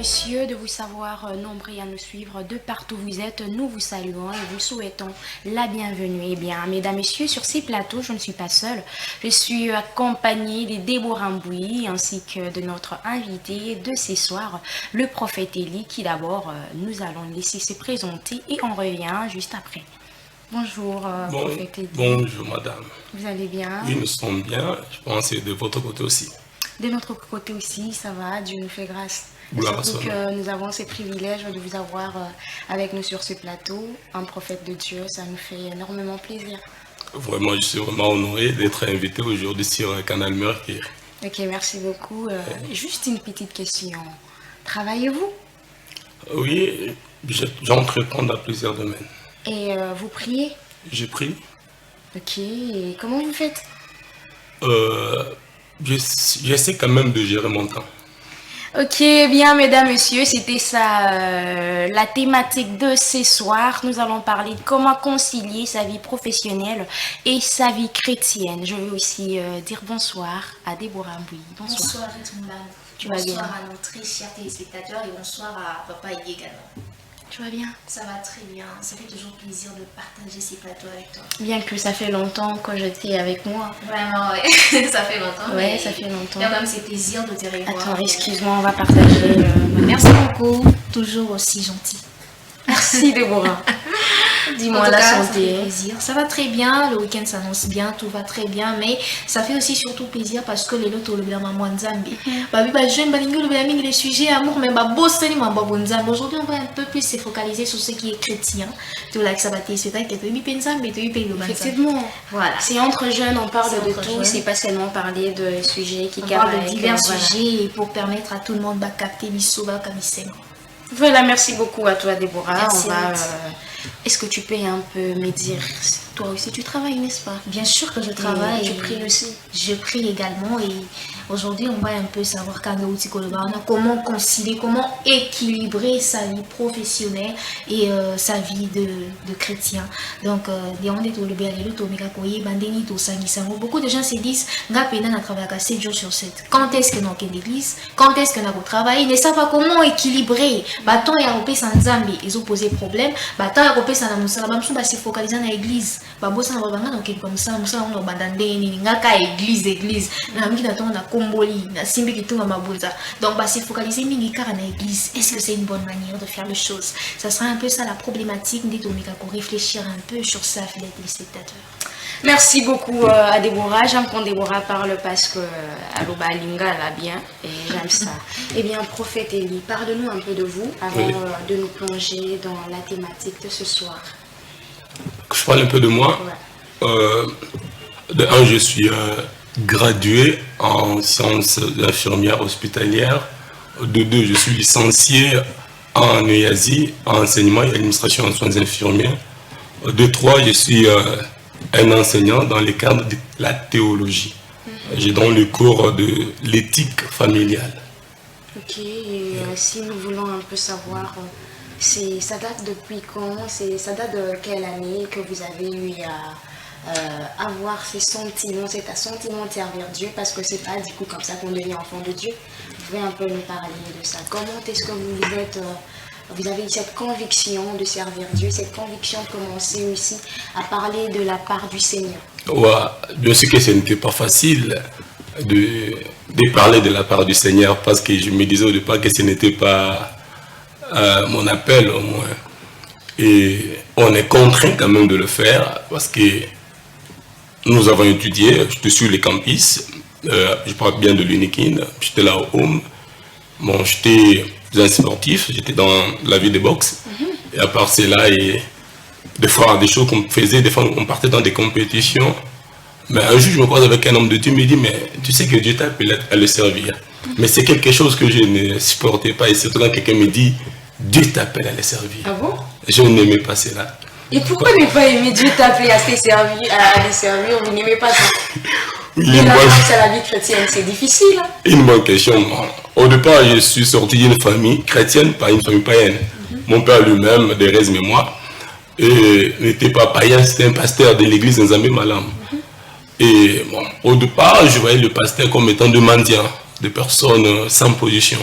messieurs, de vous savoir nombreux à nous suivre de partout où vous êtes. Nous vous saluons et vous souhaitons la bienvenue. Eh bien, mesdames, messieurs, sur ces plateaux, je ne suis pas seule. Je suis accompagnée de Déborah Mbouy ainsi que de notre invité de ce soir, le prophète Élie, qui d'abord, nous allons laisser se présenter et on revient juste après. Bonjour, prophète Élie. Bonjour, madame. Vous allez bien? Oui, nous sommes bien. Je pense que de votre côté aussi. De notre côté aussi, ça va, Dieu nous fait grâce. Surtout que nous avons ce privilège de vous avoir avec nous sur ce plateau, un prophète de Dieu, ça nous fait énormément plaisir. Vraiment, je suis vraiment honoré d'être invité aujourd'hui sur Canal Mercure. Ok, merci beaucoup. Juste une petite question. Travaillez-vous? Oui, j'entreprends dans plusieurs domaines. Et vous priez? Je prie. Ok, et comment vous faites? J'essaie quand même de gérer mon temps. Ok, bien mesdames, messieurs, c'était ça la thématique de ce soir. Nous allons parler de comment concilier sa vie professionnelle et sa vie chrétienne. Je veux aussi dire bonsoir à Déborah Mbouy. Bonsoir. Bonsoir Retumba. Tu vas bien? Bonsoir à nos très chers téléspectateurs et bonsoir à Papa Élie également. Tu vas bien? Ça va très bien. Ça fait toujours plaisir de partager ces plateaux avec toi. Bien que ça fait longtemps que j'étais avec moi. Vraiment, ouais. Ça fait longtemps. Ouais, ça fait longtemps. Il y a même ces plaisirs de te revoir. Attends, excuse-moi, on va partager. Merci beaucoup. Toujours aussi gentil. Merci Déborah. Dis-moi la santé. Ça va très bien, le week-end s'annonce bien, tout va très bien, mais ça fait aussi surtout plaisir parce que les lotos le bien maman Nzambi. Les sujets amour, mais aujourd'hui on va un peu plus se focaliser sur ce qui est chrétien. Effectivement, voilà. C'est entre jeunes, on parle de tout, c'est pas seulement parler de sujets qui parle de divers sujets pour permettre à tout le monde de capter l'issoba comme il. Voilà, merci beaucoup à toi Déborah. Merci. Est-ce que tu peux un peu me dire, toi aussi tu travailles, n'est-ce pas? Bien sûr que je travaille. Et tu pries aussi? Je prie également et aujourd'hui on va un peu savoir comment concilier, comment équilibrer sa vie professionnelle et sa vie de chrétien. Donc, beaucoup de gens se disent Ngapena travaille 7 jours sur 7. Quand est-ce que nous sommes à l'église? Quand est-ce que nous travaillons? Ils ne savent pas comment équilibrer. Baton et Aropé sans Zambie, ils ont posé problème. Baton et Aropé sans Moussa, ils se focalisent dans l'église. Babosa Babanga, donc comme ça, Moussa, on a bandandé, Ngaka église. Komboli, na simbi kitunga mabuza. Donc, bah, c'est focaliser Mingika à l'église. Est-ce que c'est une bonne manière de faire les choses? Ça sera un peu ça la problématique. Pour réfléchir un peu sur ça, fidèles téléspectateurs. Merci beaucoup à Déborah. J'aime quand Déborah parle parce que Aloba Linga l'a bien et j'aime ça. Eh bien, prophète Élie, parle-nous un peu de vous avant de nous plonger dans la thématique de ce soir. Je parle un peu de moi. Ouais. De un, je suis gradué en sciences infirmières hospitalières. De deux, je suis licencié en EASI, en enseignement et administration en soins infirmiers. De trois, je suis un enseignant dans le cadre de la théologie. J'ai donc le cours de l'éthique familiale. Ok, et si nous voulons un peu savoir, ça date depuis quand? Ça date de quelle année que vous avez eu à avoir ces sentiments, cet assentiment de servir Dieu, parce que c'est pas du coup comme ça qu'on devient enfant de Dieu. Vous pouvez un peu nous parler de ça. Comment est-ce que vous avez eu cette conviction de servir Dieu, cette conviction de commencer aussi à parler de la part du Seigneur? Ouais, bien sûr que ce n'était pas facile de parler de la part du Seigneur, parce que je me disais au départ que ce n'était pas mon appel au moins. Et on est contraint quand même de le faire, parce que nous avons étudié, j'étais sur les campus, je parle bien de l'Unikin, j'étais là au home, bon, j'étais un sportif, j'étais dans la vie de boxe, et à part cela, et des fois, des choses qu'on faisait, des fois on partait dans des compétitions, mais un jour je me croise avec un homme de Dieu, il me dit, mais tu sais que Dieu t'a appelé à le servir, mais c'est quelque chose que je ne supportais pas, et surtout quand quelqu'un me dit, Dieu t'appelle à le servir. Ah bon? Je n'aimais pas cela. Et pourquoi ne pas aimer Dieu t'appeler à les servir, vous n'aimez pas ça? Et la grâce à la vie chrétienne, c'est difficile. Hein? Une bonne question. Au départ, je suis sorti d'une famille chrétienne, pas une famille païenne. Mon père lui-même, Thérèse Mémoire, n'était pas païen, c'était un pasteur de l'église Nzambe Malam. Et bon, au départ, je voyais le pasteur comme étant de mendiants, de personnes sans position.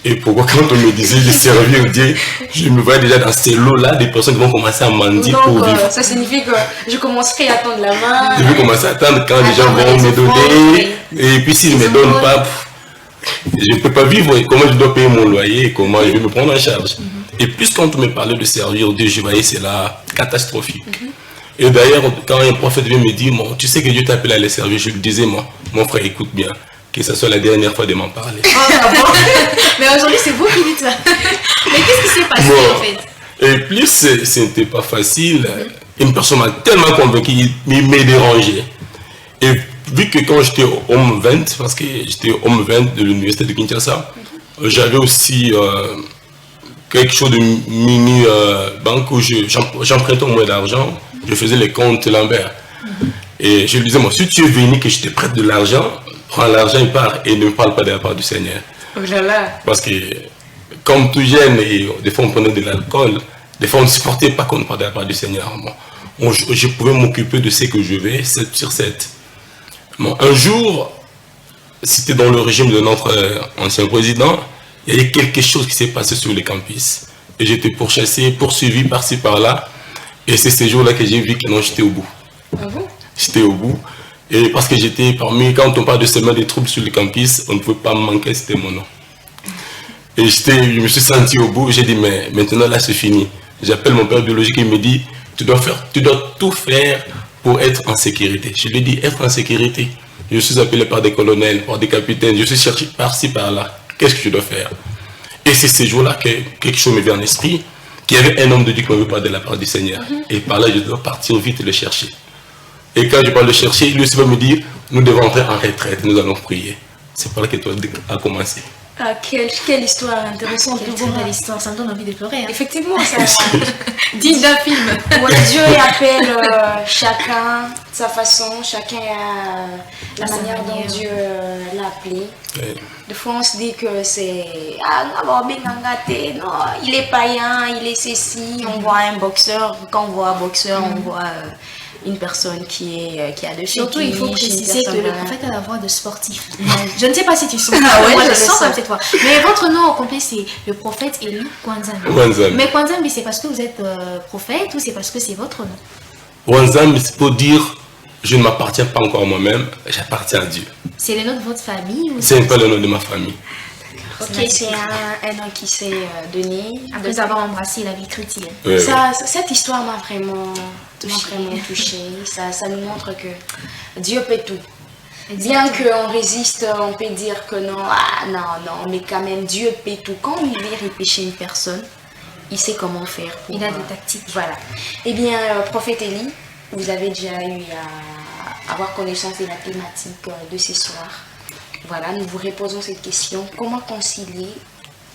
Et pourquoi quand on me disait de servir Dieu, je me voyais déjà dans ces lots-là, des personnes qui vont commencer à mendier Donc, pour vivre. ça signifie que je commencerai à tendre la main. Je vais commencer à attendre quand les gens vont me donner. Et puis s'ils ne me donnent pas, je ne peux pas vivre. Comment je dois payer mon loyer? Comment je vais me prendre en charge? Et plus quand on me parlait de servir Dieu, je voyais cela catastrophique. Et d'ailleurs, quand un prophète vient me dire, bon, tu sais que Dieu t'appelle à les servir, je lui disais, mon frère, écoute bien, que ce soit la dernière fois de m'en parler. Mais aujourd'hui, c'est vous qui dites ça. Mais qu'est-ce qui s'est passé en fait? Et plus ce n'était pas facile, une personne m'a tellement convaincu, il m'a dérangé. Et vu que quand j'étais au Homme 20, parce que j'étais au Homme 20 de l'université de Kinshasa, j'avais aussi quelque chose de mini-banque où j'empruntais au moins d'argent, je faisais les comptes Lambert. Et je lui disais, moi, si tu es venu que je te prête de l'argent, prends l'argent et pars et ne me parle pas de la part du Seigneur. Oh là là. Parce que, comme tout jeune, et des fois on prenait de l'alcool, des fois on ne supportait pas qu'on ne parle de la part du Seigneur. Bon, je pouvais m'occuper de ce que je vais, 7 sur 7. Bon, un jour, c'était dans le régime de notre ancien président, il y avait quelque chose qui s'est passé sur les campus. Et j'étais pourchassé, poursuivi par-ci, par-là. Et c'est ces jours-là que j'ai vu que non, j'étais au bout. Ah bon? J'étais au bout. Et parce que j'étais parmi, quand on parle de semaine des troubles sur le campus, on ne pouvait pas me manquer, c'était mon nom. Et je me suis senti au bout, j'ai dit, mais maintenant là c'est fini. J'appelle mon père biologique et il me dit, tu dois tout faire pour être en sécurité. Je lui ai dit, être en sécurité. Je suis appelé par des colonels, par des capitaines, je suis cherché par-ci, par-là. Qu'est-ce que je dois faire? Et c'est ces jours-là que quelque chose me vient en esprit, qu'il y avait un homme de Dieu qui m'avait parlé de la part du Seigneur. Et par là, je dois partir vite le chercher. Et quand je parle de chercher, lui aussi va me dire, nous devons entrer en retraite, nous allons prier. C'est par là que toi a commencé. Ah, quelle histoire intéressante. Quelle belle histoire, ça me donne envie de pleurer. Hein. Effectivement, ça. Digne d'un film. Voilà, Dieu appelle chacun de sa façon, chacun a la manière dont Dieu l'a appelé. Ouais. Des fois, on se dit que c'est. Ah, non, il est païen, il est ceci. On voit un boxeur. Quand on voit un boxeur, on voit une personne qui a de Surtout, il faut préciser que le prophète a la voix de sportif. Je ne sais pas si tu sens. Ah ouais, moi, je je le sens sens. comme cette voix. Mais votre nom au complet, c'est le prophète Eli Kwanzambi. Mais Kwanzambi, c'est parce que vous êtes prophète ou c'est parce que c'est votre nom? Kwanzambi, c'est pour dire, je ne m'appartiens pas encore à moi-même, j'appartiens à Dieu. C'est le nom de votre famille ou C'est pas le nom de ma famille. Ok, c'est un nom qui s'est donné. Après avoir embrassé la vie chrétienne. Ouais, Cette histoire m'a vraiment touchée. Ça nous montre que Dieu peut tout. Bien qu'on résiste, on peut dire que non, mais quand même Dieu peut tout. Quand il veut repêcher une personne, il sait comment faire. Il a des tactiques. Voilà. Eh bien, prophète Eli, vous avez déjà eu à avoir connaissance de la thématique de ce soir. Voilà, nous vous reposons cette question. Comment concilier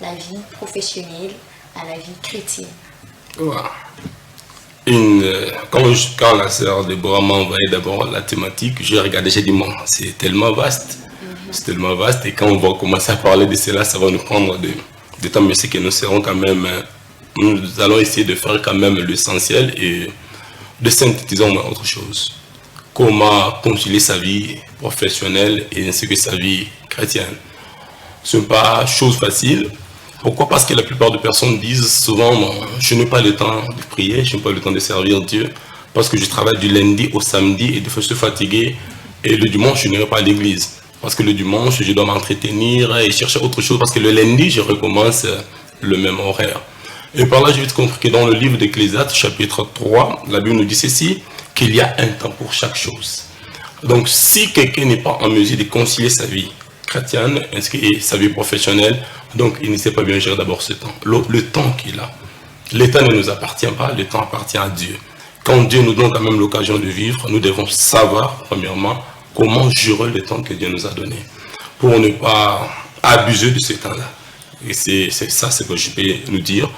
la vie professionnelle à la vie chrétienne? Voilà. Quand la sœur Déborah m'a envoyé d'abord la thématique, j'ai regardé, j'ai dit, c'est tellement vaste. C'est tellement vaste. Et quand on va commencer à parler de cela, ça va nous prendre de temps. Mais c'est que nous serons quand même, nous allons essayer de faire quand même l'essentiel et de synthétiser autre chose. Comment concilier sa vie professionnelle et ainsi que sa vie chrétienne. Ce n'est pas chose facile. Pourquoi? Parce que la plupart des personnes disent souvent, je n'ai pas le temps de prier, je n'ai pas le temps de servir Dieu, parce que je travaille du lundi au samedi et des fois je suis fatigué, et le dimanche je n'irai pas à l'église. Parce que le dimanche je dois m'entretenir et chercher autre chose, parce que le lundi je recommence le même horaire. Et par là j'ai vite compris que dans le livre d'Ecclésiaste, chapitre 3, la Bible nous dit ceci, qu'il y a un temps pour chaque chose. Donc si quelqu'un n'est pas en mesure de concilier sa vie chrétienne et sa vie professionnelle, donc il ne sait pas bien gérer d'abord ce temps, le temps qu'il a. L'état ne nous appartient pas, le temps appartient à Dieu. Quand Dieu nous donne quand même l'occasion de vivre, nous devons savoir premièrement comment gérer le temps que Dieu nous a donné pour ne pas abuser de ce temps-là. Et c'est ça ce que je peux nous dire.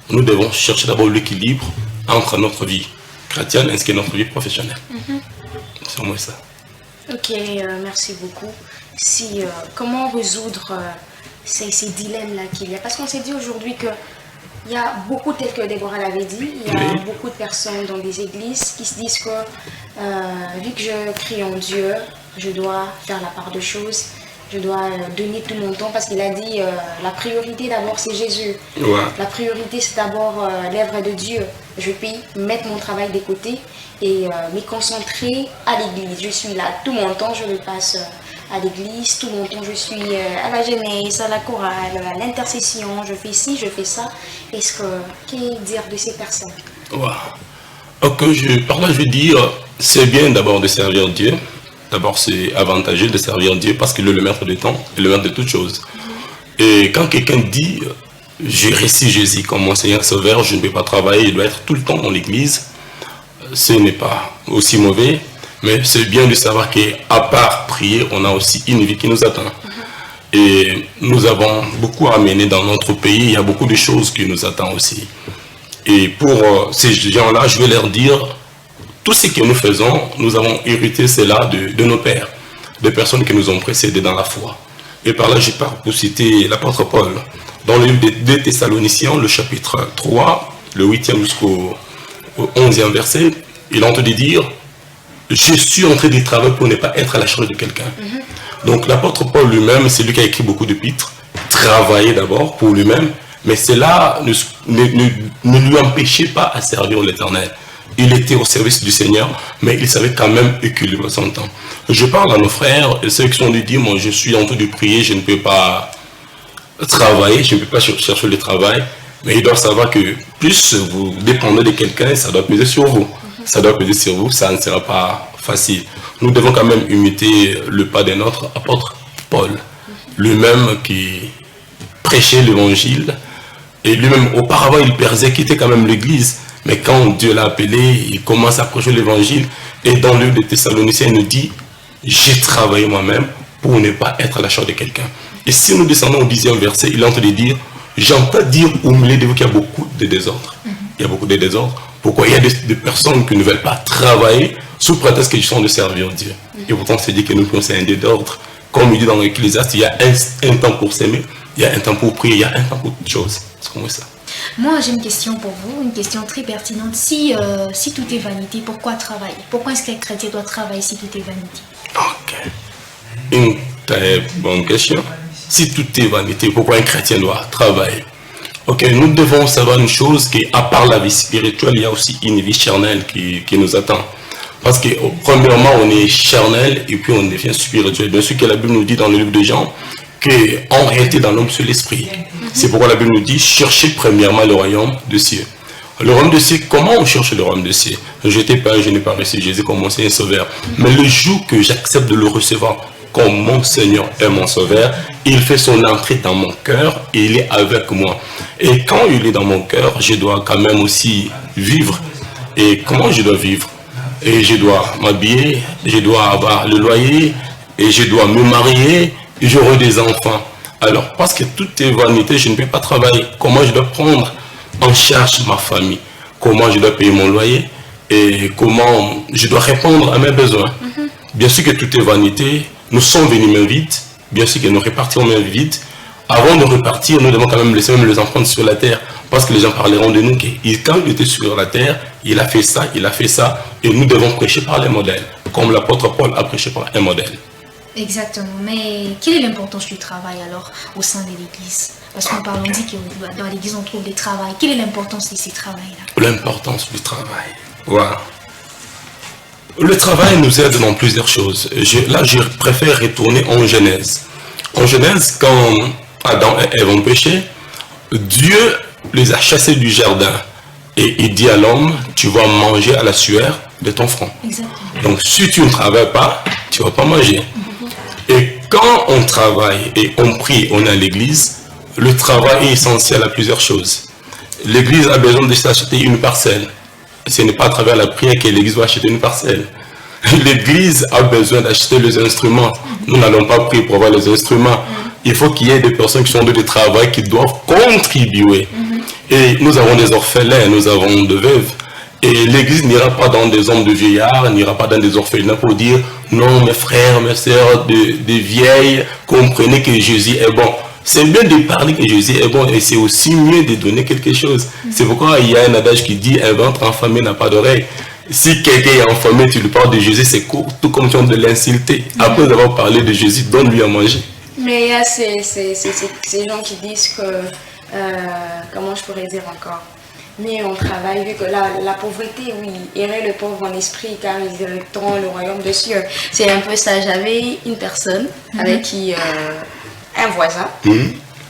Nous devons chercher d'abord l'équilibre entre notre vie chrétienne ainsi que notre vie professionnelle. C'est au moins ça. Ok, merci beaucoup. Comment résoudre ces dilemmes-là qu'il y a? Parce qu'on s'est dit aujourd'hui qu'il y a beaucoup, tel que Déborah l'avait dit, il y a beaucoup de personnes dans des églises qui se disent que vu que je crie en Dieu, je dois faire la part de choses. Je dois donner tout mon temps parce qu'il a dit la priorité d'abord c'est Jésus. Ouais. La priorité c'est d'abord l'œuvre de Dieu. Je peux mettre mon travail de côté et me concentrer à l'église. Je suis là, tout mon temps je le passe à l'église, tout mon temps je suis à la jeunesse, à la chorale, à l'intercession, je fais ci, je fais ça. Que dire de ces personnes? Wow. Ok, par là je veux dire, c'est bien d'abord de servir Dieu. D'abord c'est avantageux de servir Dieu parce qu'il est le maître du temps, et le maître de toutes choses. Et quand quelqu'un dit, j'ai reçu Jésus comme mon Seigneur Sauveur, je ne peux pas travailler, je dois être tout le temps dans l'église, ce n'est pas aussi mauvais. Mais c'est bien de savoir qu'à part prier, on a aussi une vie qui nous attend. Et nous avons beaucoup à mener dans notre pays. Il y a beaucoup de choses qui nous attendent aussi. Et pour ces gens-là, je vais leur dire, tout ce que nous faisons, nous avons hérité cela de nos pères, de personnes qui nous ont précédés dans la foi. Et par là, je pars pour citer l'apôtre Paul. Dans le livre des Thessaloniciens, le chapitre 3, le 8e jusqu'au 11e verset, il entend dire, je suis en train de travailler pour ne pas être à la charge de quelqu'un. Donc l'apôtre Paul lui-même, c'est lui qui a écrit beaucoup d'épîtres, travailler d'abord pour lui-même, mais cela ne lui empêchait pas à servir l'Éternel. Il était au service du Seigneur, mais il savait quand même équilibrer son temps. Je parle à nos frères, et ceux qui sont dit, moi je suis en train de prier, je ne peux pas travailler, je ne peux pas chercher le travail, mais ils doivent savoir que plus vous dépendez de quelqu'un, ça doit peser sur vous. Ça doit peser sur vous, ça ne sera pas facile. Nous devons quand même imiter le pas de notre apôtre Paul, lui-même qui prêchait l'évangile, et lui-même auparavant il persécutait quand même l'église, mais quand Dieu l'a appelé, il commence à prêcher l'évangile, et dans le livre de Thessaloniciens, il nous dit, j'ai travaillé moi-même pour ne pas être à la charge de quelqu'un. Et si nous descendons au 10e verset, il est en train de dire, j'entends dire au milieu de vous qu'il y a beaucoup de désordre. Il y a beaucoup de désordre. Pourquoi il y a des personnes qui ne veulent pas travailler sous prétexte qu'ils sont de servir Dieu. Et pourtant, c'est dit que nous pensons un désordre. Comme il dit dans l'Ecclésiaste, il y a un temps pour s'aimer, il y a un temps pour prier, il y a un temps pour toutes choses. C'est comme ça. Moi, j'ai une question pour vous, une question très pertinente. Si tout est vanité, pourquoi travailler? Pourquoi est-ce qu'un chrétien doit travailler si tout est vanité? Ok. Une très bonne question. Si tout est vanité, pourquoi un chrétien doit travailler? Ok, nous devons savoir une chose, qu'à part la vie spirituelle, il y a aussi une vie charnelle qui nous attend. Parce que premièrement, on est charnel et puis on devient spirituel. Bien sûr que la Bible nous dit dans le livre de Jean qu'en réalité dans l'homme c'est l'esprit. C'est pourquoi la Bible nous dit, cherchez premièrement le royaume de cieux. Le royaume de cieux, comment on cherche le royaume de cieux? Je n'ai pas reçu Jésus comme mon Seigneur Sauveur. Mais le jour que j'accepte de le recevoir comme mon Seigneur et mon Sauveur, il fait son entrée dans mon cœur et il est avec moi. Et quand il est dans mon cœur, je dois quand même aussi vivre. Et comment je dois vivre? Et je dois m'habiller, je dois avoir le loyer, et je dois me marier, et j'aurai des enfants. Alors, parce que tout est vanité, je ne peux pas travailler. Comment je dois prendre en charge ma famille? Comment je dois payer mon loyer? Et comment je dois répondre à mes besoins? Bien sûr que tout est vanité. Nous sommes venus main vide. Bien sûr que nous repartirons main vide. Avant de repartir, nous devons quand même laisser même les enfants sur la terre. Parce que les gens parleront de nous. Quand il était sur la terre, il a fait ça, il a fait ça. Et nous devons prêcher par les modèles. Comme l'apôtre Paul a prêché par un modèle. Exactement. Mais quelle est l'importance du travail alors au sein de l'Église? Parce qu'on parle, on dit que dans l'Église on trouve des travails. Quelle est l'importance de ces travails-là? L'importance du travail. Voilà. Le travail nous aide dans plusieurs choses. Là, je préfère retourner en Genèse. En Genèse, quand Adam et Ève ont péché, Dieu les a chassés du jardin. Et il dit à l'homme, tu vas manger à la sueur de ton front. Exactement. Donc, si tu ne travailles pas, tu ne vas pas manger. Et quand on travaille et on prie, on est à l'église, le travail est essentiel à plusieurs choses. L'église a besoin de s'acheter une parcelle. Ce n'est pas à travers la prière que l'église va acheter une parcelle. L'église a besoin d'acheter les instruments. Nous n'allons pas prier pour avoir les instruments. Il faut qu'il y ait des personnes qui sont de travail qui doivent contribuer. Et nous avons des orphelins, nous avons des veuves. Et l'église n'ira pas dans des hommes de vieillards, n'ira pas dans des orphelins pour dire non, mes frères, mes sœurs, des vieilles, comprenez que Jésus est bon. C'est bien de parler que Jésus est bon et c'est aussi mieux de donner quelque chose. C'est pourquoi il y a un adage qui dit un ventre enfamé n'a pas d'oreille. Si quelqu'un est enfamé, tu lui parles de Jésus, c'est tout comme tu as de l'insulter. Après avoir parlé de Jésus, donne-lui à manger. Mais il y a ces gens qui disent que, comment je pourrais dire encore, mais on travaille, vu que la pauvreté, oui, irait le pauvre en esprit car ils hériteront le royaume des cieux. C'est un peu ça. J'avais une personne avec qui, un voisin,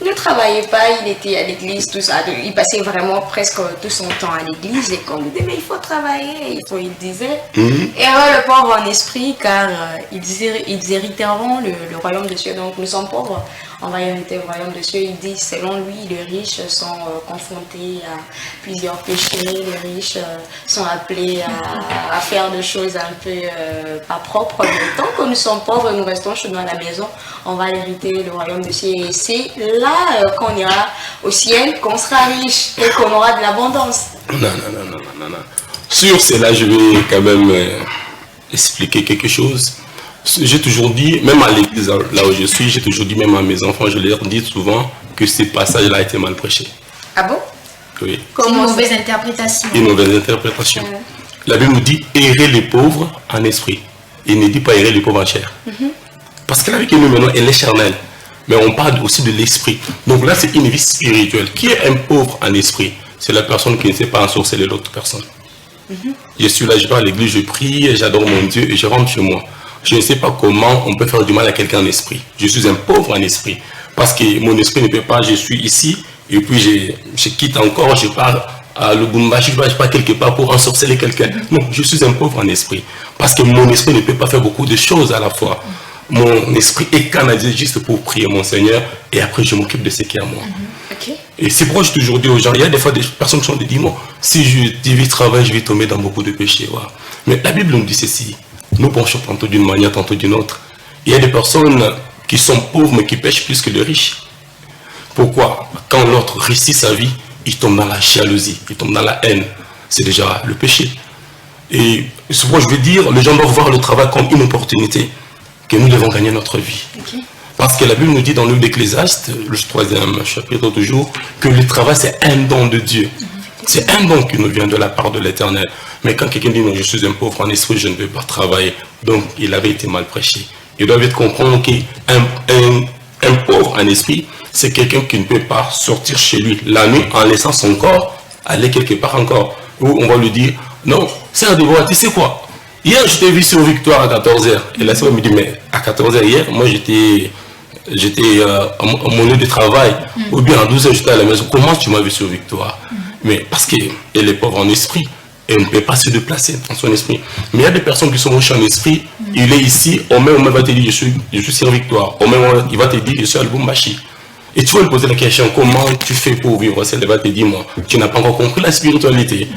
ne travaillait pas, il était à l'église, tout ça. Il passait vraiment presque tout son temps à l'église et qu'on lui disait, mais il faut travailler, il disait. Et alors le pauvre en esprit, car ils hériteront le royaume des cieux. Donc nous sommes pauvres, on va hériter le royaume des cieux. Il dit, selon lui, les riches sont confrontés à plusieurs péchés, les riches sont appelés à faire des choses un peu pas propres. Mais tant que nous sommes pauvres et nous restons chez nous à la maison, on va hériter le royaume des cieux. Et c'est là qu'on ira au ciel, qu'on sera riche et qu'on aura de l'abondance. Non. Sur cela, je vais quand même expliquer quelque chose. J'ai toujours dit, même à l'église là où je suis, j'ai toujours dit, même à mes enfants, je leur dis souvent que ce passage-là a été mal prêché. Ah bon? Oui. C'est une mauvaise interprétation. Une mauvaise interprétation. La Bible nous dit errer les pauvres en esprit. Il ne dit pas errer les pauvres en chair. Parce que la vie que nous menons, elle est charnelle. Mais on parle aussi de l'esprit. Donc là, c'est une vie spirituelle. Qui est un pauvre en esprit? C'est la personne qui ne sait pas ensorceler l'autre personne. Je suis là, je vais à l'église, je prie, j'adore mon Dieu et je rentre chez moi. Je ne sais pas comment on peut faire du mal à quelqu'un en esprit. Je suis un pauvre en esprit. Parce que mon esprit ne peut pas, je suis ici, et puis je quitte encore, je pars à Lubumbashi, je pars quelque part pour ensorceler quelqu'un. Non, je suis un pauvre en esprit. Parce que mon esprit ne peut pas faire beaucoup de choses à la fois. Mon esprit est canalisé juste pour prier mon Seigneur, et après je m'occupe de ce qui est à moi. Et c'est pourquoi je toujours dis aux gens, il y a des fois des personnes qui sont des démons. Si je travaille, je vais tomber dans beaucoup de péchés. Voilà. Mais la Bible nous dit ceci. Nous penchons tantôt d'une manière, tantôt d'une autre. Il y a des personnes qui sont pauvres mais qui pêchent plus que les riches. Pourquoi? Quand l'autre réussit sa vie, il tombe dans la jalousie, il tombe dans la haine. C'est déjà le péché. Et c'est pourquoi je veux dire, les gens doivent voir le travail comme une opportunité que nous devons gagner notre vie. Parce que la Bible nous dit dans le livre d'Ecclésiaste, le 3e chapitre toujours, que le travail c'est un don de Dieu. C'est un don qui nous vient de la part de l'Éternel. Mais quand quelqu'un dit non, je suis un pauvre en esprit, je ne vais pas travailler. Donc il avait été mal prêché. Il doit vite comprendre qu'un pauvre en esprit, c'est quelqu'un qui ne peut pas sortir chez lui la nuit en laissant son corps aller quelque part encore. Ou on va lui dire, non, c'est un devoir, tu sais quoi? Hier, je t'ai vu sur Victoire à 14h. Et la sœur me dit, mais à 14h hier, moi j'étais à mon lieu de travail. Ou bien à 12h, j'étais à la maison. Comment tu m'as vu sur Victoire? Mais parce qu'elle est pauvre en esprit. Elle ne peut pas se déplacer dans son esprit. Mais il y a des personnes qui sont riches en esprit. Il est ici, au même moment, il va te dire, je suis sur Victoire. Au même moment, il va te dire, je suis à Lubumbashi. Et tu vas lui poser la question, comment tu fais pour vivre? Elle va te dire, moi, tu n'as pas encore compris la spiritualité.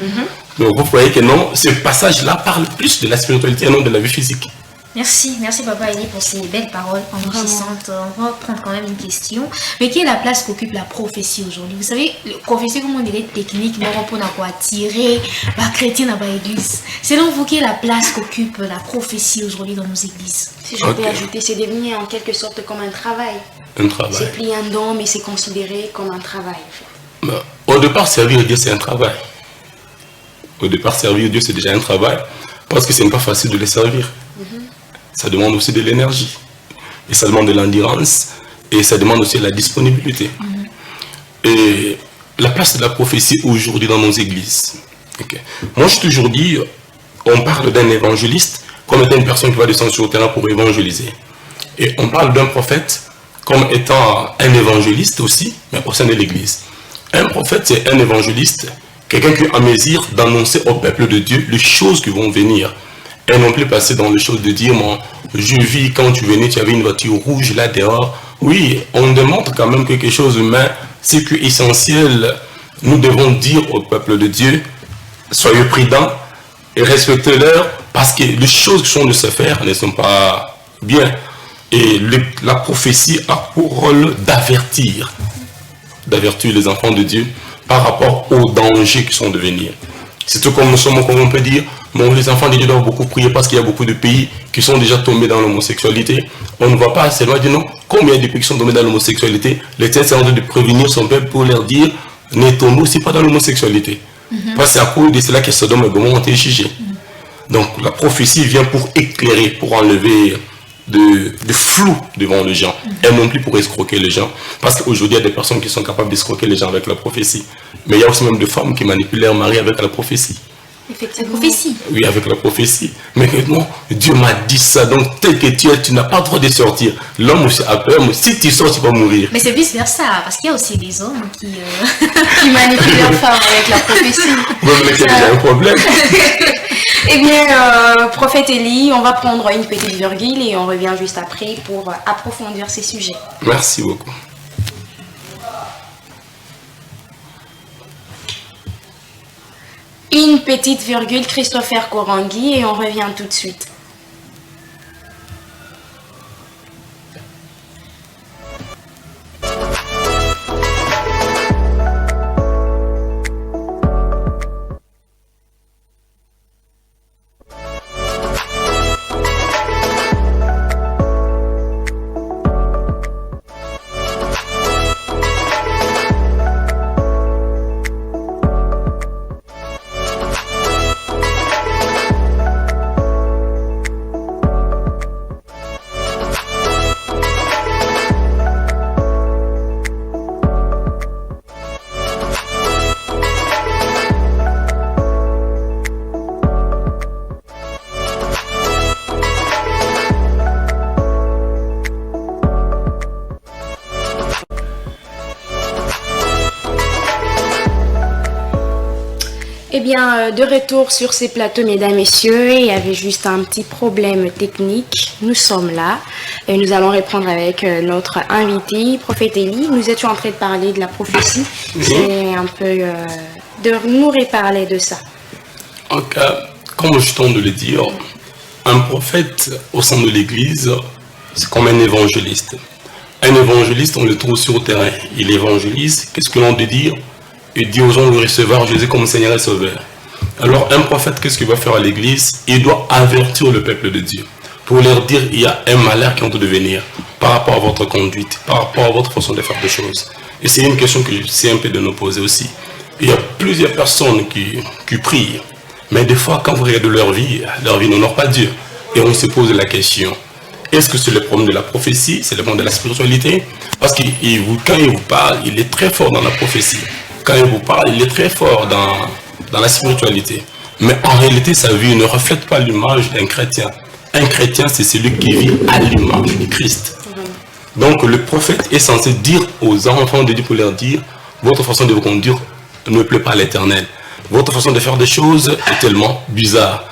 Donc vous voyez que non, ce passage-là parle plus de la spiritualité et non de la vie physique. Merci Papa Elie pour ces belles paroles enrichissantes. On va prendre quand même une question. Mais quelle est la place qu'occupe la prophétie aujourd'hui? Vous savez, la prophétie, comme on dirait, technique, mais on peut attirer les chrétiens dans l'église. Selon vous, quelle est la place qu'occupe la prophétie aujourd'hui dans nos églises? Si je peux ajouter, c'est devenu en quelque sorte comme un travail. Un travail. C'est plus un don, mais c'est considéré comme un travail. Au départ, servir Dieu, c'est un travail. Au départ, servir Dieu, c'est déjà un travail. Parce que ce n'est pas facile de les servir. Ça demande aussi de l'énergie. Et ça demande de l'endurance. Et ça demande aussi de la disponibilité. Et la place de la prophétie aujourd'hui dans nos églises. Moi, je toujours dit, on parle d'un évangéliste comme étant une personne qui va descendre sur le terrain pour évangéliser. Et on parle d'un prophète comme étant un évangéliste aussi, mais au sein de l'église. Un prophète, c'est un évangéliste, quelqu'un qui a en mesure d'annoncer au peuple de Dieu les choses qui vont venir. Et non plus passer dans les choses de dire, moi, je vis quand tu venais, tu avais une voiture rouge là dehors. Oui, on demande quand même quelque chose, mais ce qui est essentiel, nous devons dire au peuple de Dieu, soyez prudents et respectez-leur, parce que les choses qui sont de se faire ne sont pas bien. Et la prophétie a pour rôle d'avertir les enfants de Dieu par rapport aux dangers qui sont de venir. C'est tout comme nous sommes, comme on peut dire, bon, les enfants de Dieu doivent beaucoup prier parce qu'il y a beaucoup de pays qui sont déjà tombés dans l'homosexualité. On ne voit pas seulement dire non, comme il y a des pays qui sont tombés dans l'homosexualité, l'Éternel s'est en train de prévenir son peuple pour leur dire, ne tombez aussi pas dans l'homosexualité. Parce que c'est à cause de cela que Sodome et Gomorrhe ont été jugés. Donc la prophétie vient pour éclairer, pour enlever de flou devant les gens, et non plus pour escroquer les gens. Parce qu'aujourd'hui, il y a des personnes qui sont capables d'escroquer les gens avec la prophétie. Mais il y a aussi même des femmes qui manipulent leur mari avec la prophétie. Effectivement. La prophétie. Oui, avec la prophétie. Mais non, Dieu m'a dit ça, donc tel que tu es, tu n'as pas le droit de sortir. L'homme aussi a peur, mais si tu sors, tu vas mourir. Mais c'est vice-versa, parce qu'il y a aussi des hommes qui... qui manipulent leurs femmes avec la prophétie. Vous voyez qu'il y a un problème. Eh bien, prophète Élie, on va prendre une petite virgule et on revient juste après pour approfondir ces sujets. Merci beaucoup. Une petite virgule, Christopher Korangui, et on revient tout de suite. Eh bien, de retour sur ces plateaux, mesdames, messieurs, il y avait juste un petit problème technique. Nous sommes là et nous allons reprendre avec notre invité, prophète Élie. Nous étions en train de parler de la prophétie. C'est un peu de nous reparler de ça. En cas, comme je tente de le dire, un prophète au sein de l'Église, c'est comme un évangéliste. Un évangéliste, on le trouve sur le terrain. Il évangélise. Qu'est-ce que l'on doit dire? Il dit aux gens de recevoir Jésus comme Seigneur et Sauveur. Alors un prophète, qu'est-ce qu'il va faire à l'église? Il doit avertir le peuple de Dieu pour leur dire il y a un malheur qui est en train de venir par rapport à votre conduite, par rapport à votre façon de faire des choses. Et c'est une question que j'essaie un peu de nous poser aussi. Il y a plusieurs personnes qui prient, mais des fois quand vous regardez leur vie n'honore pas Dieu. Et on se pose la question, est-ce que c'est le problème de la prophétie, c'est le problème de la spiritualité? Parce que quand il vous parle, il est très fort dans la prophétie. Quand il vous parle, il est très fort dans la spiritualité. Mais en réalité, sa vie ne reflète pas l'image d'un chrétien. Un chrétien, c'est celui qui vit à l'image du Christ. Donc le prophète est censé dire aux enfants de Dieu pour leur dire, votre façon de vous conduire ne plaît pas à l'Éternel. Votre façon de faire des choses est tellement bizarre.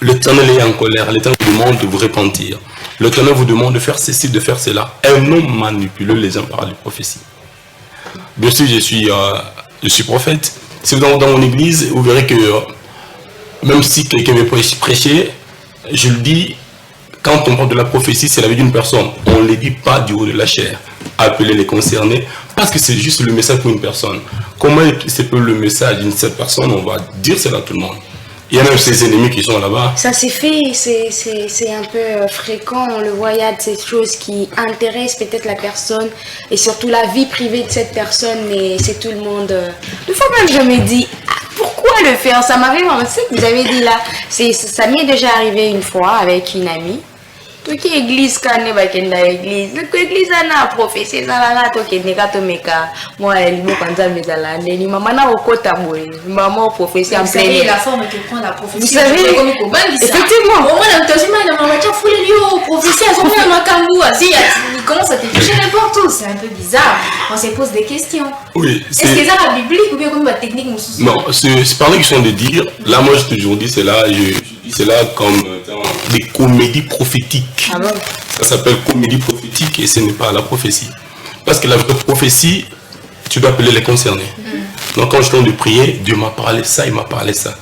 L'Éternel est en colère, l'Éternel vous demande de vous repentir. L'Éternel vous demande de faire ceci, de faire cela. Un homme manipuleux les uns par les prophéties. Bien sûr, je suis prophète. Si vous allez dans mon église, vous verrez que même si quelqu'un veut prêcher, je le dis, quand on parle de la prophétie, c'est la vie d'une personne. On ne le dit pas du haut de la chair. Appelez les concernés, parce que c'est juste le message pour une personne. Comment c'est peut le message d'une seule personne, on va dire cela à tout le monde. Il y a même ses ennemis qui sont là-bas. Ça s'est fait, c'est un peu fréquent, on le voit, il y a de ces choses qui intéressent peut-être la personne et surtout la vie privée de cette personne, mais c'est tout le monde. Des fois même je me dis, pourquoi le faire? Ça m'arrive, c'est que vous avez dit là, ça m'est déjà arrivé une fois avec une amie. Tout qui église quand on va dans l'église, l'église a prophétie, ça va tout qui n'est qu'à tomeka. Moi, elle me quand ça me zala, ni maman na okota boy, maman prophétie en plein. La forme que prend la prophétie. Vous savez, effectivement. Au moins la tâche mal maman tu fous les lieux prophétie à son père makambu, asi il commence à te toucher n'importe où, c'est un peu bizarre. On se pose des questions. Oui, est-ce que c'est la biblique ou bien comme la technique nous? Non, c'est par la question de dire, là moi je toujours dis c'est là, c'est là comme des comédies prophétiques. Ah bon? Ça s'appelle comédie prophétique et ce n'est pas la prophétie. Parce que la vraie prophétie, tu dois appeler les concernés. Donc quand je tente de prier, Dieu m'a parlé ça, il m'a parlé ça.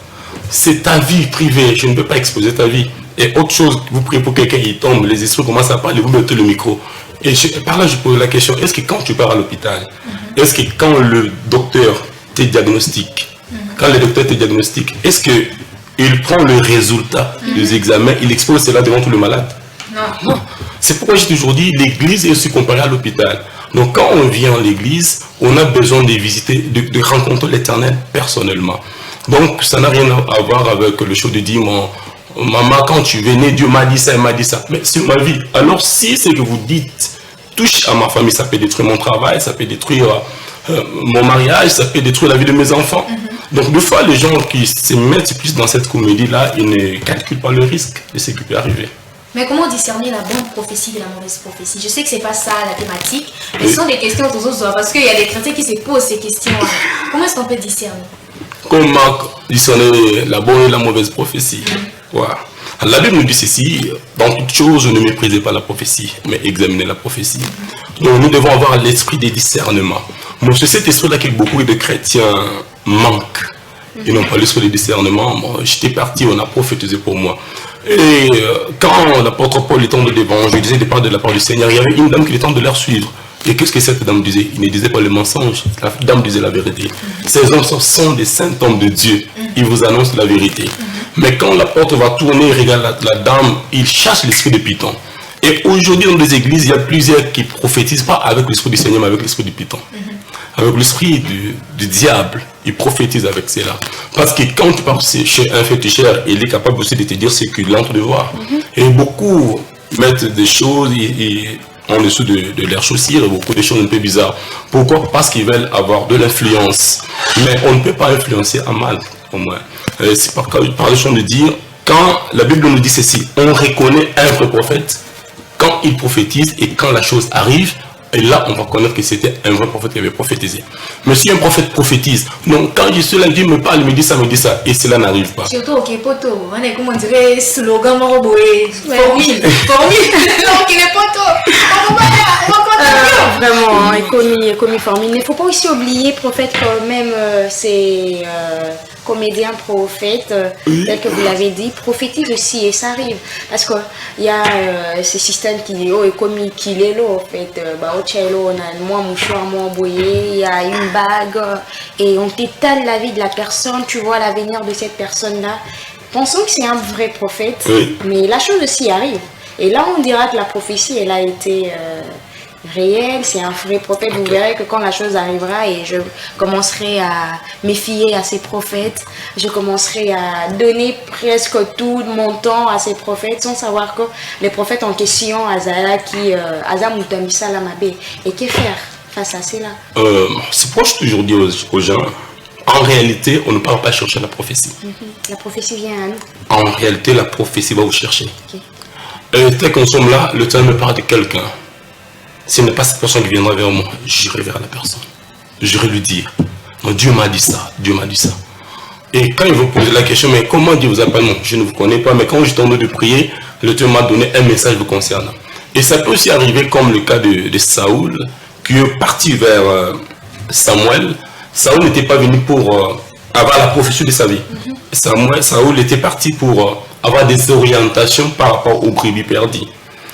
C'est ta vie privée, je ne peux pas exposer ta vie. Et autre chose, vous priez pour quelqu'un, il tombe, les esprits commencent à parler, vous mettez le micro. Et par là, je pose la question, est-ce que quand tu pars à l'hôpital, est-ce que quand le docteur te diagnostique, est-ce que il prend le résultat des examens, il expose cela devant tout le malade? Non. C'est pourquoi j'ai toujours dit, l'église est aussi comparée à l'hôpital. Donc quand on vient à l'église, on a besoin de visiter, de rencontrer l'Éternel personnellement. Donc ça n'a rien à voir avec le show de dire Maman, quand tu venais, Dieu m'a dit ça, il m'a dit ça. Mais c'est ma vie. Alors si ce que vous dites touche à ma famille, ça peut détruire mon travail, ça peut détruire mon mariage, ça peut détruire la vie de mes enfants. Donc des fois, les gens qui se mettent plus dans cette comédie-là, ils ne calculent pas le risque de ce qui peut arriver. Mais comment discerner la bonne prophétie de la mauvaise prophétie? Je sais que c'est pas ça la thématique, mais ce sont des questions aux autres, parce qu'il y a des chrétiens qui se posent ces questions. Comment est-ce qu'on peut discerner? Comment discerner la bonne et la mauvaise prophétie? Voilà. La Bible nous dit ceci: dans toute chose, ne méprisez pas la prophétie, mais examinez la prophétie. Donc nous devons avoir l'esprit des discernements. Moi, c'est cet esprit-là que beaucoup de chrétiens manquent. Ils n'ont pas l'esprit des discernements. Moi, j'étais parti, on a prophétisé pour moi. Et quand l'apôtre Paul est tombé devant, je disais de la part du Seigneur, il y avait une dame qui était en train de leur suivre. Et qu'est-ce que cette dame disait? Il ne disait pas le mensonge, la dame disait la vérité. Ces hommes sont des saints hommes de Dieu. Ils vous annoncent la vérité. Mais quand l'apôtre va tourner, il regarde la dame, il chasse l'esprit de Python. Et aujourd'hui, dans les églises, il y a plusieurs qui prophétisent pas avec l'esprit du Seigneur, mais avec l'esprit du Python. Avec l'esprit du diable, ils prophétisent avec cela. Parce que quand tu pars chez un féticheur, il est capable aussi de te dire ce qu'il est en train de voir. Et beaucoup mettent des choses en dessous de leurs chaussures, beaucoup de choses un peu bizarres. Pourquoi? Parce qu'ils veulent avoir de l'influence. Mais on ne peut pas influencer à mal, au moins. C'est par le champ de dire, quand la Bible nous dit ceci, on reconnaît un vrai prophète quand il prophétise et quand la chose arrive. Et là, on va connaître que c'était un vrai prophète qui avait prophétisé. Mais si un prophète prophétise, donc quand je suis là, Dieu me parle, me dit ça, et cela n'arrive pas. Surtout au Kepoto, on est comme on dirait slogan Moroboé, formule. Donc il est poto. Vraiment, commis formule. Il ne faut pas aussi oublier, prophète, quand même, c'est comédien, prophète, tel que vous l'avez dit, prophétise aussi, et ça arrive. Parce qu'il y a ce système qui est commis, qui est là, en fait. On a moi, mouchoir, moi, boyer, il y a une bague, et on t'étale la vie de la personne, tu vois l'avenir de cette personne-là. Pensons que c'est un vrai prophète, mais la chose aussi arrive. Et là, on dira que la prophétie, elle a été réelle, c'est un vrai prophète. Vous verrez que quand la chose arrivera et je commencerai à méfier à ces prophètes, je commencerai à donner presque tout mon temps à ces prophètes sans savoir que les prophètes en question, Azala qui Azamoutamisa Lamabe, et que faire face à cela? C'est pourquoi je toujours dis aux gens, en réalité, on ne part pas chercher la prophétie. La prophétie vient à nous. En réalité, la prophétie va vous chercher. Tel qu'on sommes là, le temps me parle de quelqu'un. Ce n'est pas cette personne qui viendra vers moi, j'irai vers la personne. J'irai lui dire, non, Dieu m'a dit ça, Dieu m'a dit ça. Et quand il vous pose la question, mais comment Dieu vous appelle? Non, je ne vous connais pas, mais quand j'étais en train de prier, le Dieu m'a donné un message vous concernant. Et ça peut aussi arriver comme le cas de Saoul, qui est parti vers Samuel. Saoul n'était pas venu pour avoir la prophétie de sa vie. Saoul était parti pour avoir des orientations par rapport aux brebis perdues.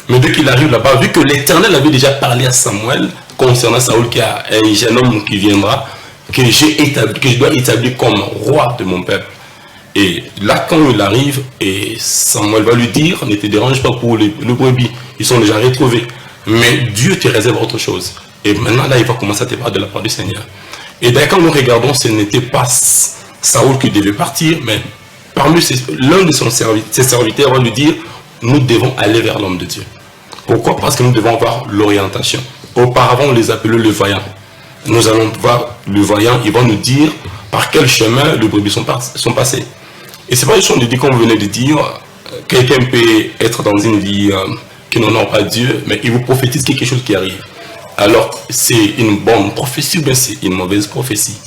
Mais dès qu'il arrive là-bas, vu que l'Éternel avait déjà parlé à Samuel concernant Saoul, qui a un jeune homme qui viendra, que je dois établir comme roi de mon peuple. Et là, quand il arrive, et Samuel va lui dire, ne te dérange pas pour les brebis, ils sont déjà retrouvés. Mais Dieu te réserve autre chose. Et maintenant, là, il va commencer à te parler de la part du Seigneur. Et d'ailleurs, quand nous regardons, ce n'était pas Saoul qui devait partir, mais parmi l'un de ses serviteurs va lui dire, nous devons aller vers l'homme de Dieu. Pourquoi? Parce que nous devons avoir l'orientation. Auparavant, on les appelait le vaillant. Nous allons voir le vaillant, il va nous dire par quel chemin les brebis sont passés. Et c'est pas juste de dire, comme vous venez de dire, quelqu'un peut être dans une vie qui n'honore pas Dieu, mais il vous prophétise quelque chose qui arrive. Alors, c'est une bonne prophétie ou bien c'est une mauvaise prophétie?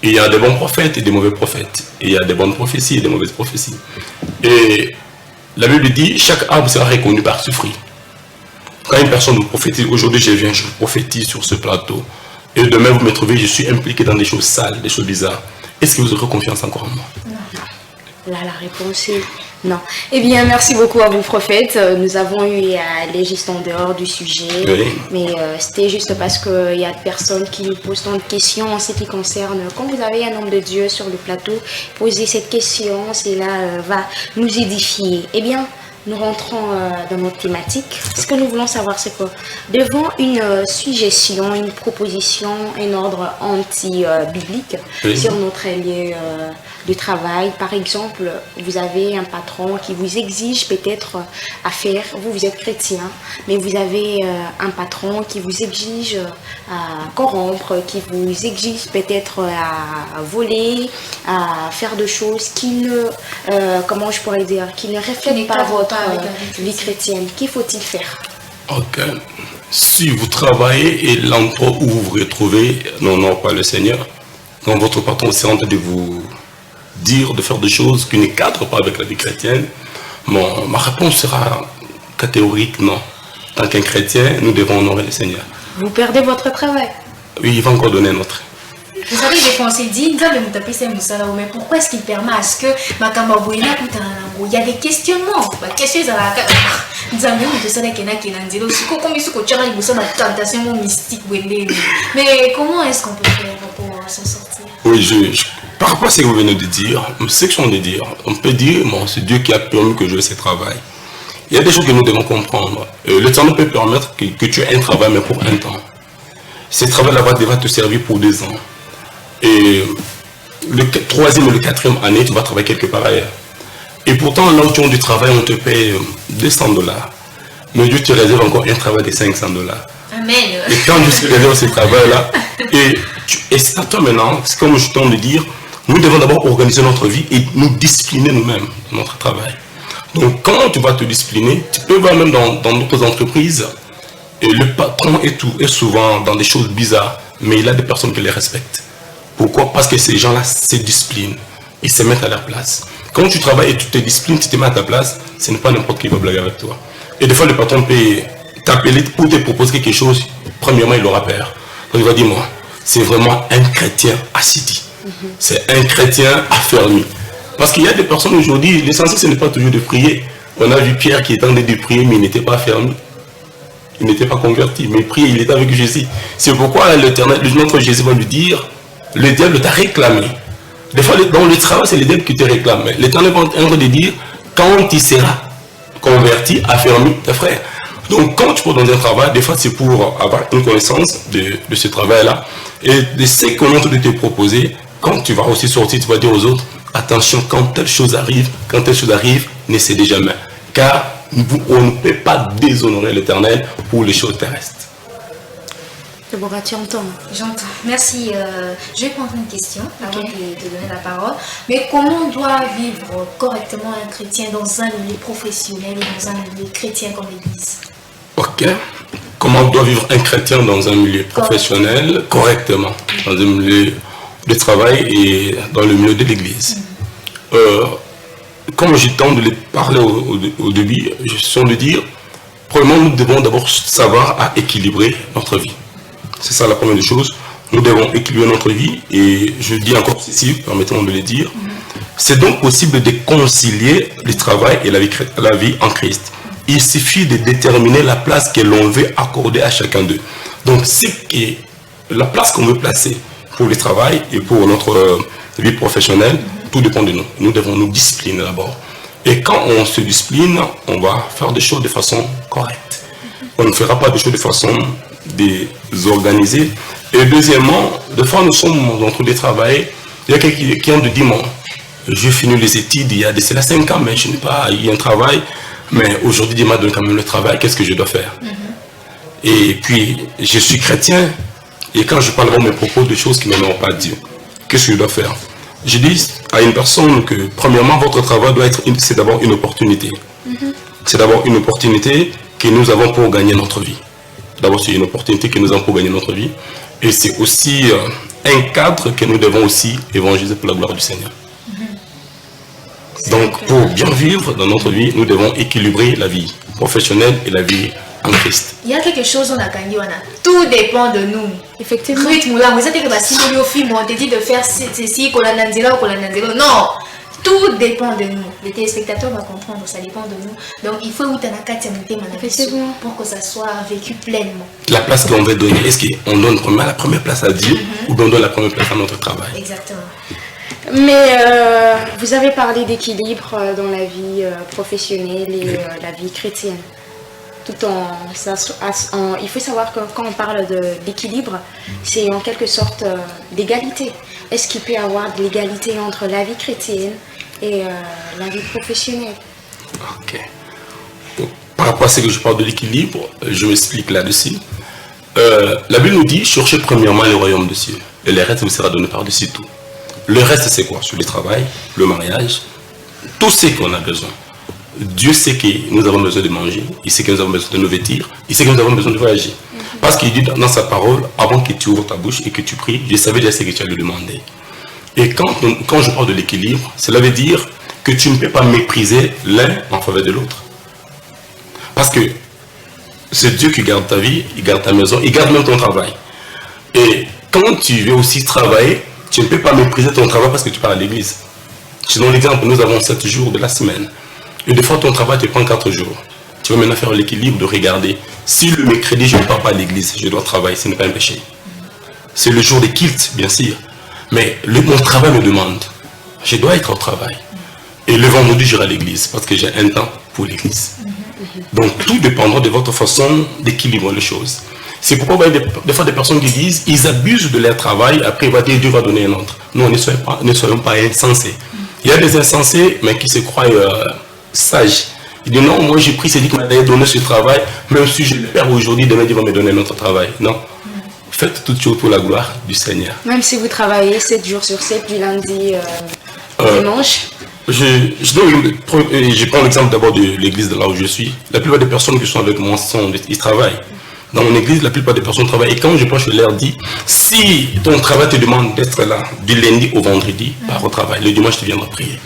Il y a des bons prophètes et des mauvais prophètes. Il y a des bonnes prophéties et des mauvaises prophéties. Et la Bible dit, chaque arbre sera reconnu par ses fruits. Quand une personne vous prophétise, aujourd'hui je viens, je vous prophétise sur ce plateau, et demain vous me trouvez, je suis impliqué dans des choses sales, des choses bizarres, est-ce que vous aurez confiance encore en moi? Non. Là, la réponse est non. Eh bien, merci beaucoup à vous, prophète. Nous avons eu à aller juste en dehors du sujet, mais c'était juste parce qu'il y a des personnes qui nous posent tant de questions en ce qui concerne. Quand vous avez un homme de Dieu sur le plateau, posez cette question, cela va nous édifier. Eh bien, nous rentrons dans notre thématique. Ce que nous voulons savoir, c'est que devant une suggestion, une proposition, un ordre anti-biblique sur notre lieu de travail, par exemple, vous avez un patron qui vous exige peut-être à faire, vous êtes chrétien, mais vous avez un patron qui vous exige à corrompre, qui vous exige peut-être à voler, à faire de choses qui ne, comment je pourrais dire, qui ne reflètent pas votre vie chrétienne. Qu'il faut-il faire? Ok. Si vous travaillez et l'endroit où vous vous retrouvez n'honore pas le Seigneur, quand votre patron est en train de vous dire de faire des choses qui ne cadrent pas avec la vie chrétienne, ma réponse sera catégorique non. Tant qu'un chrétien, nous devons honorer le Seigneur. Vous perdez votre travail. Oui, il va encore donner un autre. Vous savez, des fois on s'est dit, mais pourquoi est-ce qu'il permet à ce que il y a des questionnements. Mais comment est-ce qu'on peut faire pour s'en sortir? Oui, par rapport à ce que vous venez de dire, ce que je viens de dire, on peut dire, bon, c'est Dieu qui a permis que je fasse ce travail. Il y a des choses que nous devons comprendre. Le temps peut permettre que tu aies un travail, mais pour un temps. Ce travail-là va te servir pour 2 ans. Et le 3e et le 4e année, tu vas travailler quelque part ailleurs. Et pourtant, là où tu as du travail, on te paye $200. Mais Dieu te réserve encore un travail de $500. Amen. Et quand je te réserve ce travail-là, et c'est à toi maintenant, c'est comme je t'en de dire, nous devons d'abord organiser notre vie et nous discipliner nous-mêmes dans notre travail. Donc quand tu vas te discipliner, tu peux voir même dans d'autres entreprises, et le patron est souvent dans des choses bizarres, mais il a des personnes qui les respectent. Pourquoi? Parce que ces gens-là se disciplinent, ils se mettent à leur place. Quand tu travailles et tu te disciplines, tu te mets à ta place, ce n'est pas n'importe qui va blaguer avec toi. Et des fois, le patron peut t'appeler pour te proposer quelque chose. Premièrement, il aura peur. Donc il va dire, moi, c'est vraiment un chrétien assidus. C'est un chrétien affermi. Parce qu'il y a des personnes aujourd'hui, l'essentiel ce n'est pas toujours de prier. On a vu Pierre qui était en train de prier, mais il n'était pas affermi. Il n'était pas converti, mais il priait, il était avec Jésus. C'est pourquoi l'Éternel, notre Jésus va lui dire, le diable t'a réclamé. Des fois, dans le travail, c'est le diable qui te réclame. L'Éternel va en train de dire, quand tu seras converti, affermi tes frères. Donc, quand tu pars dans un travail, des fois, c'est pour avoir une connaissance de ce travail-là et de ce qu'on est en train de te proposer. Quand tu vas aussi sortir, tu vas dire aux autres, attention, quand telle chose arrive, ne cédez jamais. Car on ne peut pas déshonorer l'Éternel pour les choses terrestres. Déborah, tu entends? J'entends. Merci. Je vais prendre une question avant de te donner la parole. Mais comment doit vivre correctement un chrétien dans un milieu professionnel et dans un milieu chrétien comme l'Église? Ok. Comment doit vivre un chrétien dans un milieu professionnel correctement, dans un milieu de travail et dans le milieu de l'Église? Comme j'ai tenté de le parler au début, je suis de dire, premièrement, nous devons d'abord savoir à équilibrer notre vie. C'est ça la première des choses. Nous devons équilibrer notre vie et je dis encore ceci, permettez-moi de le dire. C'est donc possible de concilier le travail et la vie en Christ. Il suffit de déterminer la place que l'on veut accorder à chacun d'eux. Donc, c'est la place qu'on veut placer pour le travail et pour notre vie professionnelle, tout dépend de nous. Nous devons nous discipliner d'abord. Et quand on se discipline, on va faire des choses de façon correcte. On ne fera pas des choses de façon désorganisée. Et deuxièmement, des fois nous sommes en train de travailler. Il y a quelqu'un qui a dit, bon, j'ai fini les études il y a de cela 5 ans, mais je n'ai pas eu un travail. Mais aujourd'hui, Dieu m'a donné quand même le travail, qu'est-ce que je dois faire? Et puis, je suis chrétien, et quand je parle dans mes propos de choses qui ne m'ont pas Dieu, qu'est-ce que je dois faire? Je dis à une personne que, premièrement, votre travail doit être, c'est d'abord une opportunité. C'est d'abord une opportunité que nous avons pour gagner notre vie. D'abord, c'est une opportunité que nous avons pour gagner notre vie. Et c'est aussi un cadre que nous devons aussi évangéliser pour la gloire du Seigneur. Donc, pour bien vivre dans notre vie, nous devons équilibrer la vie professionnelle et la vie en Christ. Il y a quelque chose on a gagné, tout dépend de nous. Effectivement. Vous êtes que si on te dit de faire ceci, non, tout dépend de nous. Les téléspectateurs vont comprendre, ça dépend de nous. Donc, il faut où tu as pour que ça soit vécu pleinement. La place qu'on veut donner, est-ce qu'on donne la première place à Dieu ou on donne la première place à notre travail? Exactement. Mais vous avez parlé d'équilibre dans la vie professionnelle et la vie chrétienne. Tout il faut savoir que quand on parle d'équilibre, c'est en quelque sorte d'égalité. Est-ce qu'il peut y avoir de l'égalité entre la vie chrétienne et la vie professionnelle? Ok. Donc, par rapport à ce que je parle de l'équilibre, je m'explique là-dessus. La Bible nous dit, cherchez premièrement le royaume de Dieu, et le reste vous sera donné par-dessus tout. Le reste, c'est quoi? Sur le travail, le mariage, tout ce qu'on a besoin. Dieu sait que nous avons besoin de manger, il sait que nous avons besoin de nous vêtir, il sait que nous avons besoin de voyager. Parce qu'il dit dans sa parole, avant que tu ouvres ta bouche et que tu pries, je savais déjà ce que tu allais demander. Et quand je parle de l'équilibre, cela veut dire que tu ne peux pas mépriser l'un en faveur de l'autre. Parce que c'est Dieu qui garde ta vie, il garde ta maison, il garde même ton travail. Et quand tu veux aussi travailler, tu ne peux pas mépriser ton travail parce que tu pars à l'église. Je donne l'exemple, nous avons 7 jours de la semaine. Et des fois, ton travail te prend 4 jours. Tu vas maintenant faire l'équilibre de regarder. Si le mercredi, je ne pars pas à l'église, je dois travailler, ce n'est pas un péché. C'est le jour de culte, bien sûr. Mais mon travail me demande. Je dois être au travail. Et le vendredi, j'irai à l'église parce que j'ai un temps pour l'église. Donc, tout dépendra de votre façon d'équilibrer les choses. C'est pourquoi il y a des fois des personnes qui disent, ils abusent de leur travail, après il va dire Dieu va donner un autre. Non, ne soyons pas insensés. Il y a des insensés, mais qui se croient sages. Ils disent non, moi j'ai pris, c'est dit qu'il m'a donné ce travail, même si je le perds aujourd'hui, demain Dieu va me donner un autre travail. Non. Faites toute chose pour la gloire du Seigneur. Même si vous travaillez 7 jours sur 7, du lundi au dimanche. Je prends l'exemple d'abord de l'église de là où je suis. La plupart des personnes qui sont avec moi, ils travaillent. Dans mon église, la plupart des personnes travaillent. Et quand je prêche, je leur dis, si ton travail te demande d'être là du lundi au vendredi, pars au travail. Le dimanche, tu viendras prier.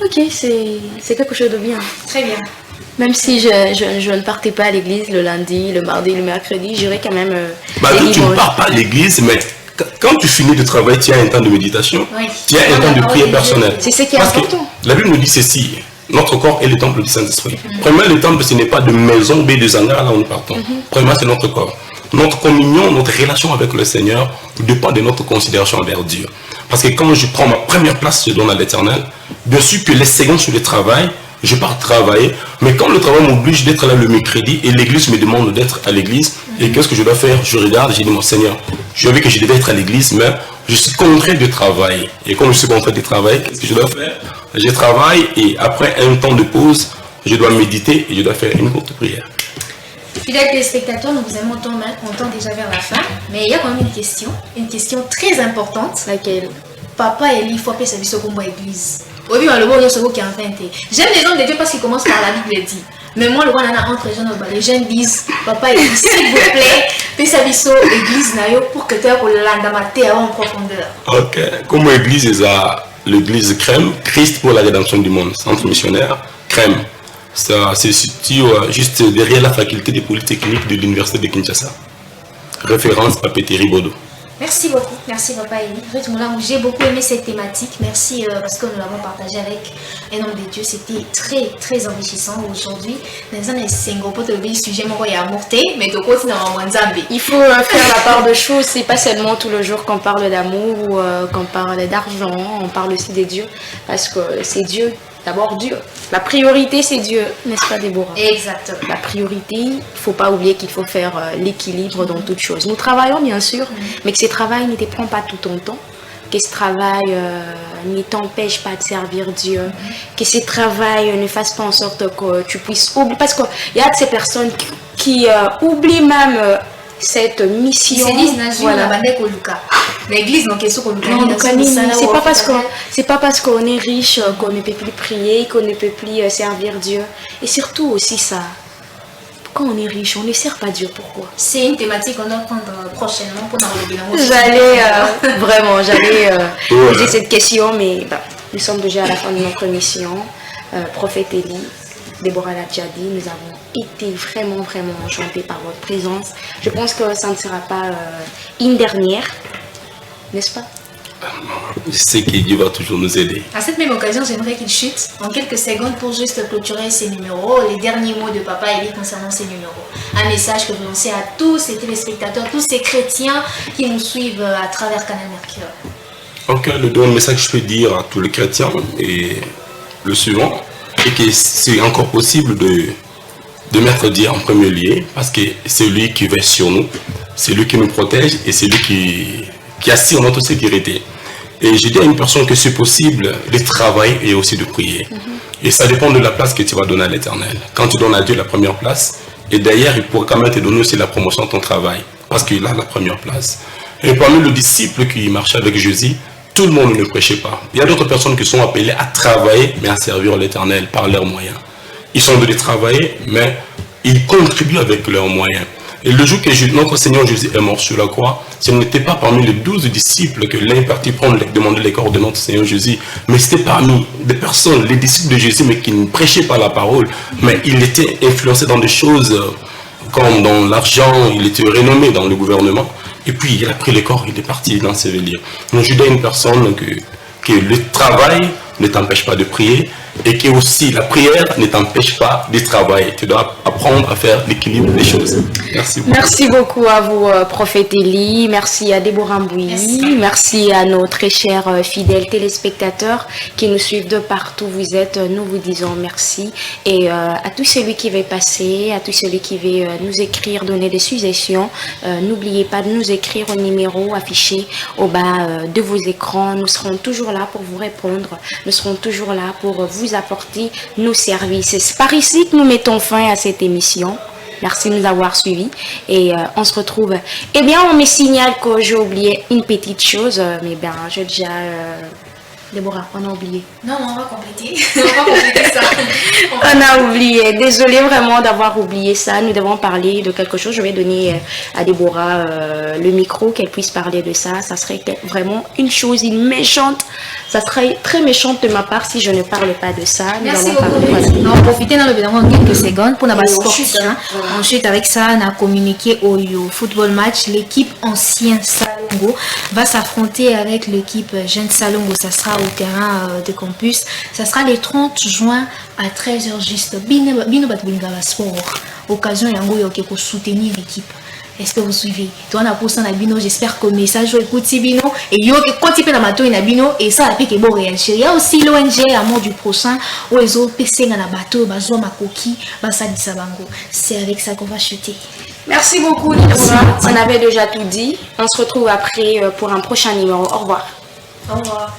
Ok, c'est quelque chose de bien. Très bien. Même si je ne partais pas à l'église le lundi, le mardi, le mercredi, j'irais quand même tu ne pars pas à l'église, mais quand tu finis de travailler, tu as un temps de méditation, oui. Tu as un temps de prière personnelle. C'est ce qui est important. La Bible nous dit ceci, notre corps est le temple du Saint-Esprit. Premièrement, le temple, ce n'est pas de maison, mais de zangara là où nous partons. Premièrement, c'est notre corps. Notre communion, notre relation avec le Seigneur dépend de notre considération envers Dieu. Parce que quand je prends ma première place, je donne à l'Éternel. Bien sûr que les secondes sur le travail, je pars travailler, mais quand le travail m'oblige d'être là le mercredi et l'église me demande d'être à l'église, et qu'est-ce que je dois faire? Je regarde, j'ai dit mon Seigneur, je savais que je devais être à l'église, mais je suis contraint de travailler. Et comme je suis contraint de travailler, qu'est-ce que je dois faire? Je travaille et après un temps de pause, je dois méditer et je dois faire une courte prière. Fidèles téléspectateurs, nous vous aimons on tend déjà vers la fin, mais il y a quand même une question très importante. Laquelle? Papa Eli, il faut appeler service au combat église. Au début, le bon Dieu, c'est vous qui en fait. J'aime les hommes de Dieu parce qu'ils commencent par la Bible dit. Mais moi, le bon nana entre les jeunes disent, Papa Eli, s'il vous plaît, fais service au église pour que tu aies l'andamaté en profondeur. Ok, comme église, l'église Crème, Christ pour la rédemption du monde, centre missionnaire, Crème. Ça se situe juste derrière la faculté de polytechnique de l'université de Kinshasa. Référence Papeterie Bodo. Merci beaucoup, merci Papa Eli. J'ai beaucoup aimé cette thématique. Merci parce que nous l'avons partagé avec un homme de Dieu. C'était très très enrichissant aujourd'hui. Il faut faire la part de choses. C'est pas seulement tout le jour qu'on parle d'amour ou qu'on parle d'argent. On parle aussi de Dieu parce que c'est Dieu. D'abord Dieu. La priorité c'est Dieu, n'est-ce pas Déborah? Exactement. La priorité, il ne faut pas oublier qu'il faut faire l'équilibre dans toutes choses. Nous travaillons bien sûr, mais que ce travail ne te prend pas tout ton temps. Que ce travail ne t'empêche pas de servir Dieu. Que ce travail ne fasse pas en sorte que tu puisses oublier. Parce qu'il y a de ces personnes qui oublient même cette mission. Voilà. L'église, c'est pas parce qu'on est riche qu'on ne peut plus prier, qu'on ne peut plus servir Dieu. Et surtout aussi ça, quand on est riche, on ne sert pas Dieu. Pourquoi? C'est une thématique qu'on va prendre prochainement pour J'allais poser cette question, mais nous sommes déjà à la fin de notre mission. Prophète Eli, Déborah l'a déjà dit, nous avons été vraiment enchantés par votre présence. Je pense que ça ne sera pas une dernière. N'est-ce pas? Je sais que Dieu va toujours nous aider. À cette même occasion, j'aimerais qu'il chute en quelques secondes pour juste clôturer ces numéros, les derniers mots de Papa Eli concernant ces numéros. Un message que vous lancez à tous ces téléspectateurs, tous ces chrétiens qui nous suivent à travers Canal Mercure. Ok, le dernier message que je peux dire à tous les chrétiens est le suivant, et que c'est encore possible de mettre Dieu en premier lieu, parce que c'est lui qui veille sur nous, c'est lui qui nous protège et c'est lui qui assure notre sécurité. Et je dis à une personne que c'est possible de travailler et aussi de prier. Et ça dépend de la place que tu vas donner à l'Éternel. Quand tu donnes à Dieu la première place, et d'ailleurs il pourrait quand même te donner aussi la promotion de ton travail, parce qu'il a la première place. Et parmi les disciples qui marchaient avec Jésus, tout le monde ne prêchait pas. Il y a d'autres personnes qui sont appelées à travailler, mais à servir l'Éternel par leurs moyens. Ils sont venus travailler, mais ils contribuent avec leurs moyens. Et le jour que notre Seigneur Jésus est mort sur la croix, ce n'était pas parmi les 12 disciples que l'un est parti demander les corps de notre Seigneur Jésus, mais c'était parmi des personnes, les disciples de Jésus, mais qui ne prêchaient pas la parole, mais il était influencé dans des choses comme dans l'argent, il était renommé dans le gouvernement, et puis il a pris les corps, il est parti l'ensevelir. Donc je dis à une personne que le travail ne t'empêche pas de prier, et que aussi la prière ne t'empêche pas de travailler. Tu dois apprendre à faire l'équilibre des choses. Merci beaucoup. Merci beaucoup à vous, prophète Élie. Merci à Déborah Mbouyi. Merci à nos très chers fidèles téléspectateurs qui nous suivent de partout où vous êtes. Nous vous disons merci. Et à tous celui qui veut passer, à tous celui qui veut nous écrire, donner des suggestions, n'oubliez pas de nous écrire au numéro affiché au bas de vos écrans. Nous serons toujours là pour vous répondre. Nous serons toujours là pour vous apporter nos services. C'est par ici que nous mettons fin à cette émission. Merci de nous avoir suivis et on se retrouve. Eh bien, on me signale que j'ai oublié une petite chose, mais bien, j'ai déjà... Déborah, on a oublié. Non, on va compléter. On va compléter ça. On a oublié. Désolée vraiment d'avoir oublié ça. Nous devons parler de quelque chose. Je vais donner à Déborah le micro, qu'elle puisse parler de ça. Ça serait vraiment une chose méchante. Ça serait très méchante de ma part si je ne parle pas de ça. Merci beaucoup. On va profiter dans quelques secondes pour nous sportif. Ensuite, avec ça, on a communiqué au football match. L'équipe ancien Salongo va s'affronter avec l'équipe jeune Salongo. Ça sera au terrain de campus. Ça sera le 30 juin à 13h juste. Bino Batbingala Sport. Occasion yango yoke pour soutenir l'équipe. Est-ce que vous suivez? Toi, on a posté dans Bino. J'espère que le message écoute Bino. Et yo, quand tu peux dans bateau, il Bino. Et ça, après que bon réagir. Il y a aussi l'ONG Amour du prochain. Où ils ont PC dans la bateau. Bazo ma coquille. Basa di sabango. C'est avec ça qu'on va chuter. Merci beaucoup, Déborah. On avait déjà tout dit. On se retrouve après pour un prochain numéro. Au revoir. Au revoir.